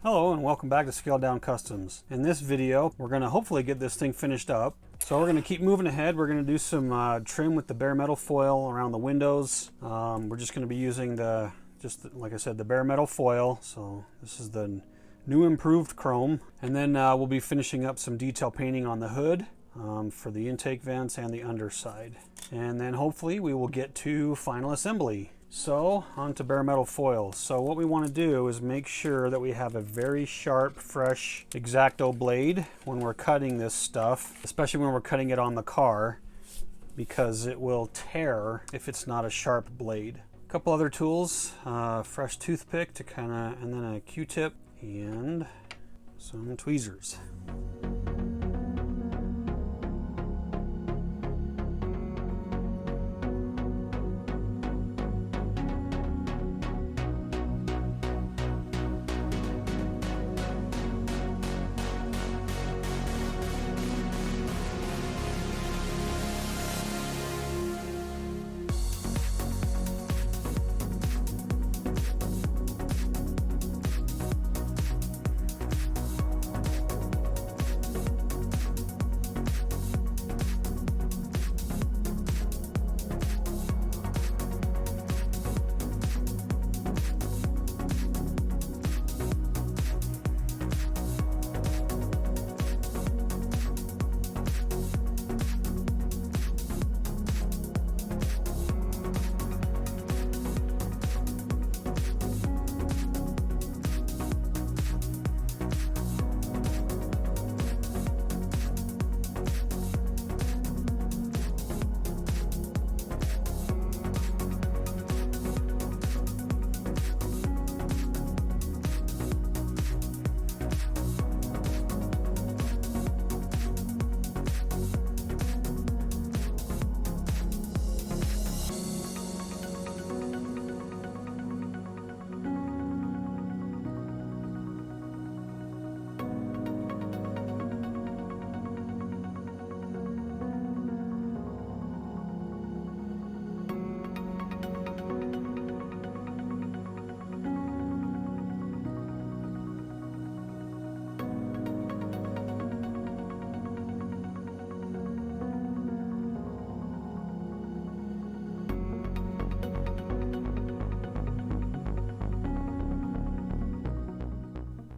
Hello and welcome back to Scaled Down Customs. In this video, we're going to hopefully get this thing finished up. So we're going to keep moving ahead. We're going to do some trim with the bare metal foil around the windows. We're just going to be using like I said, the bare metal foil. So this is the new improved chrome. And then we'll be finishing up some detail painting on the hood for the intake vents and the underside. And then hopefully we will get to final assembly. So on to bare metal foil. So what we want to do is make sure that we have a very sharp, fresh X-Acto blade when we're cutting this stuff, especially when we're cutting it on the car, because it will tear if it's not a sharp blade. A couple other tools, fresh toothpick to and then a Q-tip and some tweezers.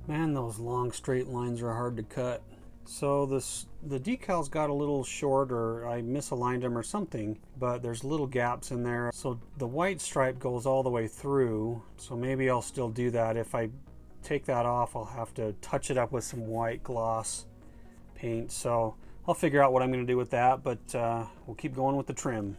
Man, those long straight lines are hard to cut. So the decals got a little short, or I misaligned them or something, but there's little gaps in there. So the white stripe goes all the way through. So maybe I'll still do that. If I take that off, I'll have to touch it up with some white gloss paint. So I'll figure out what I'm going to do with that, but we'll keep going with the trim.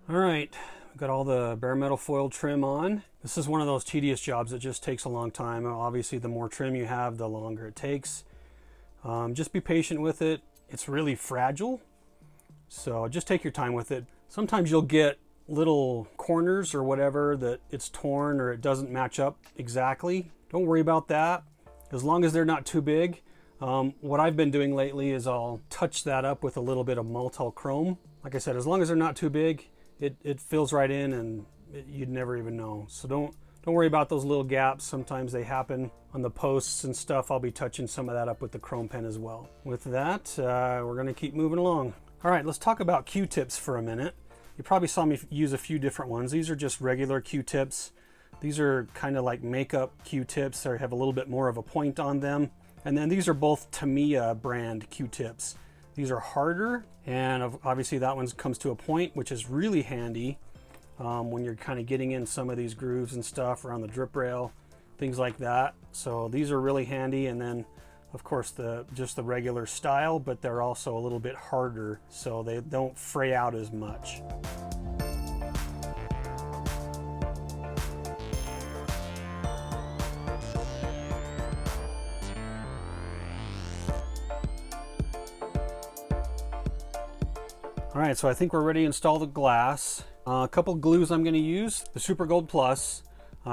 All right, we've got all the bare metal foil trim on. This is one of those tedious jobs that just takes a long time. Obviously, the more trim you have, the longer it takes. Just be patient with it. It's really fragile, so just take your time with it. Sometimes you'll get little corners or whatever that it's torn or it doesn't match up exactly. Don't worry about that. As long as they're not too big, What I've been doing lately is I'll touch that up with a little bit of Maltol chrome. Like I said, as long as they're not too big, it fills right in and you'd never even know. So don't worry about those little gaps. Sometimes they happen on the posts and stuff. I'll be touching some of that up with the chrome pen as well. With that, we're gonna keep moving along. All right, let's talk about Q-tips for a minute. You probably saw me use a few different ones. These are just regular Q-tips. These are kind of like makeup Q-tips. They have a little bit more of a point on them. And then these are both Tamiya brand Q-tips. These are harder, and obviously that one comes to a point, which is really handy when you're kind of getting in some of these grooves and stuff around the drip rail, things like that. So these are really handy. And then of course just the regular style, but they're also a little bit harder, so they don't fray out as much. All right, so I think we're ready to install the glass. A couple glues I'm going to use, the Super Gold Plus.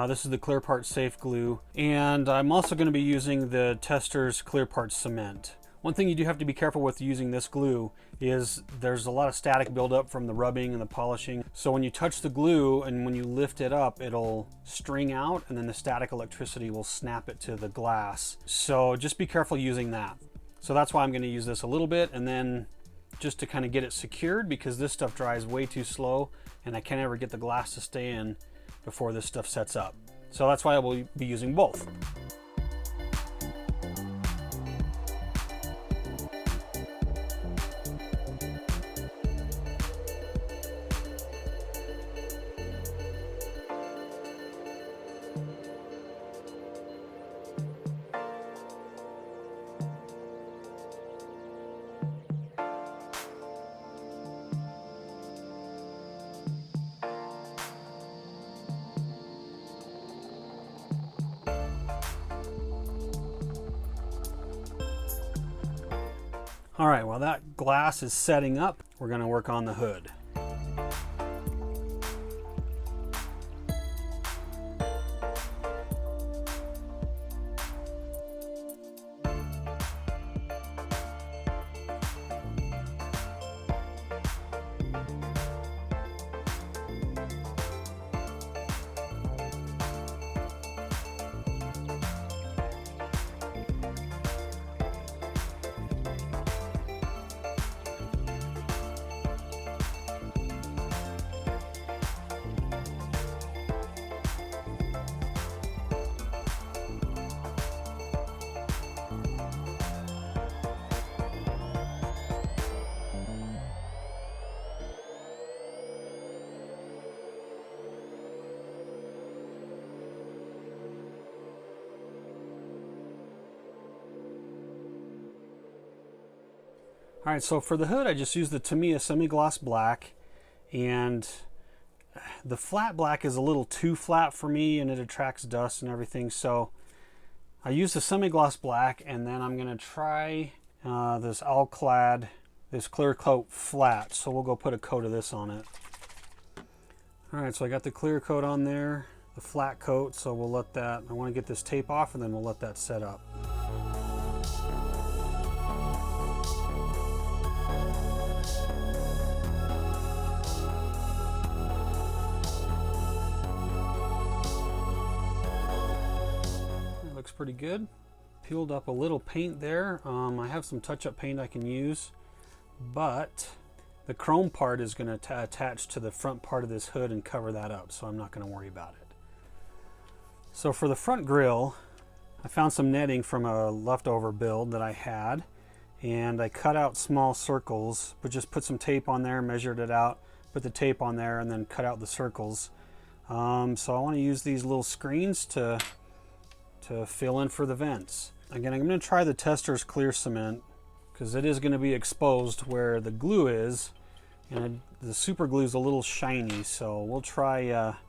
This is the Clear Parts Safe glue. And I'm also going to be using the Testors Clear Parts cement. One thing you do have to be careful with using this glue is there's a lot of static buildup from the rubbing and the polishing. So when you touch the glue and when you lift it up, it'll string out and then the static electricity will snap it to the glass. So just be careful using that. So that's why I'm going to use this a little bit, and then just to kind of get it secured, because this stuff dries way too slow and I can't ever get the glass to stay in before this stuff sets up. So that's why I will be using both. All right, while that glass is setting up, we're going to work on the hood. All right, so for the hood, I just used the Tamiya semi-gloss black, and the flat black is a little too flat for me and it attracts dust and everything. So I used the semi-gloss black, and then I'm gonna try this All-Clad, this clear coat flat. So we'll go put a coat of this on it. All right, so I got the clear coat on there, the flat coat. So we'll let that, I wanna get this tape off and then we'll let that set up. Pretty good. Peeled up a little paint there. I have some touch-up paint I can use, but the chrome part is going to attach to the front part of this hood and cover that up, so I'm not going to worry about it. So for the front grille, I found some netting from a leftover build that I had, and I cut out small circles, but just put some tape on there, measured it out, put the tape on there, and then cut out the circles. So I want to use these little screens to fill in for the vents. Again, I'm going to try the Testors clear cement because it is going to be exposed where the glue is, and the super glue is a little shiny. So we'll try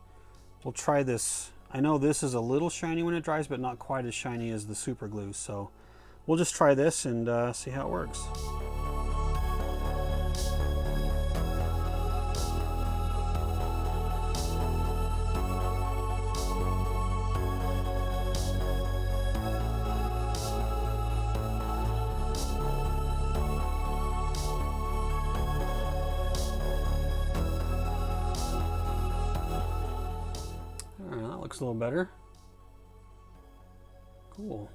this. I know this is a little shiny when it dries, but not quite as shiny as the super glue. So we'll just try this and see how it works. looks a little better. Cool.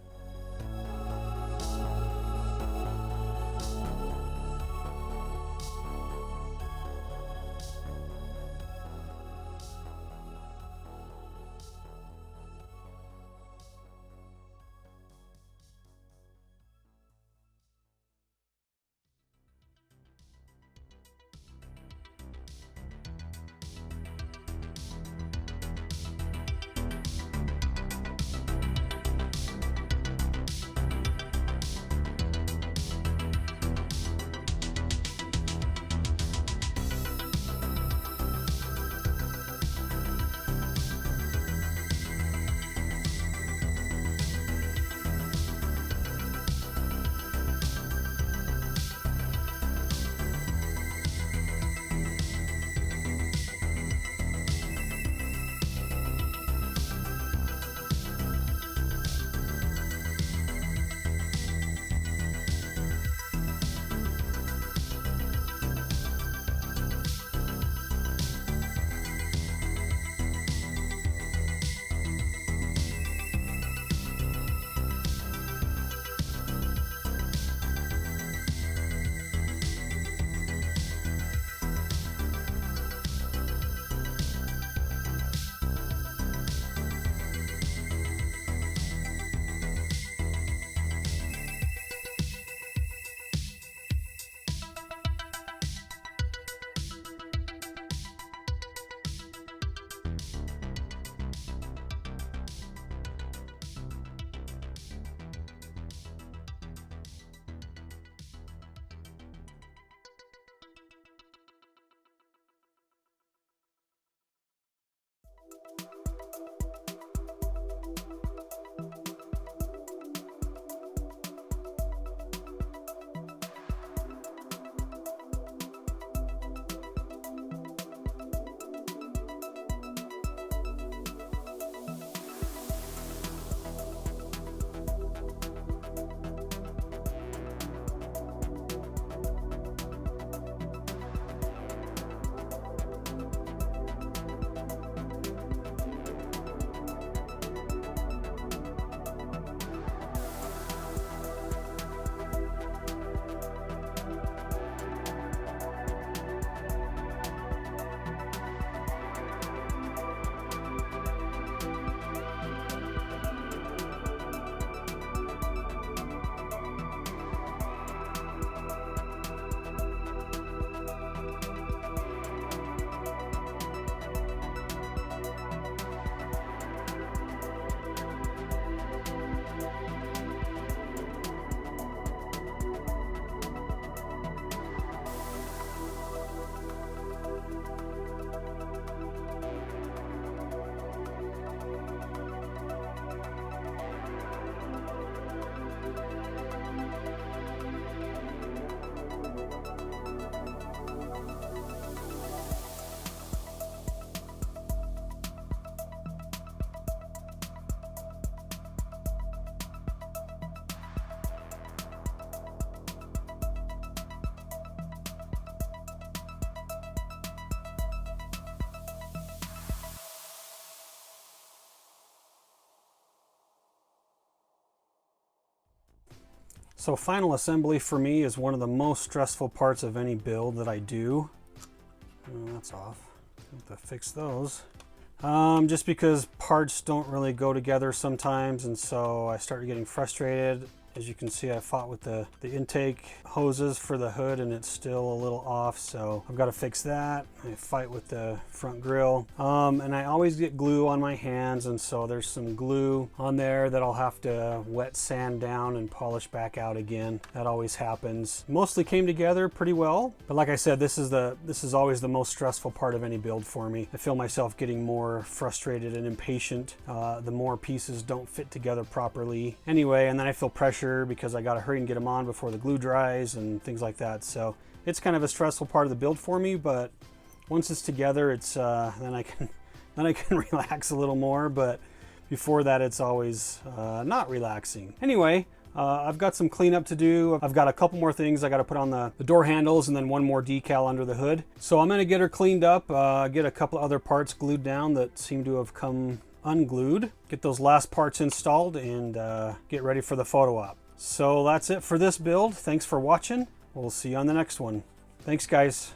So final assembly for me is one of the most stressful parts of any build that I do. Oh, that's off. Have to fix those. Just because parts don't really go together sometimes, and so I started getting frustrated. As you can see, I fought with the intake hoses for the hood and it's still a little off, so I've got to fix that. I fight with the front grille. And I always get glue on my hands, and so there's some glue on there that I'll have to wet sand down and polish back out again. That always happens. Mostly came together pretty well, but like I said, this is always the most stressful part of any build for me. I feel myself getting more frustrated and impatient the more pieces don't fit together properly. Anyway, and then I feel pressure because I got to hurry and get them on before the glue dries and things like that. So it's kind of a stressful part of the build for me, but once it's together, it's then I can relax a little more. But before that, it's always not relaxing. Anyway, I've got some cleanup to do. I've got a couple more things I got to put on the door handles, and then one more decal under the hood. So I'm going to get her cleaned up, get a couple other parts glued down that seem to have come unglued, get those last parts installed, and get ready for the photo op. So that's it for this build. Thanks for watching. We'll see you on the next one. Thanks, guys.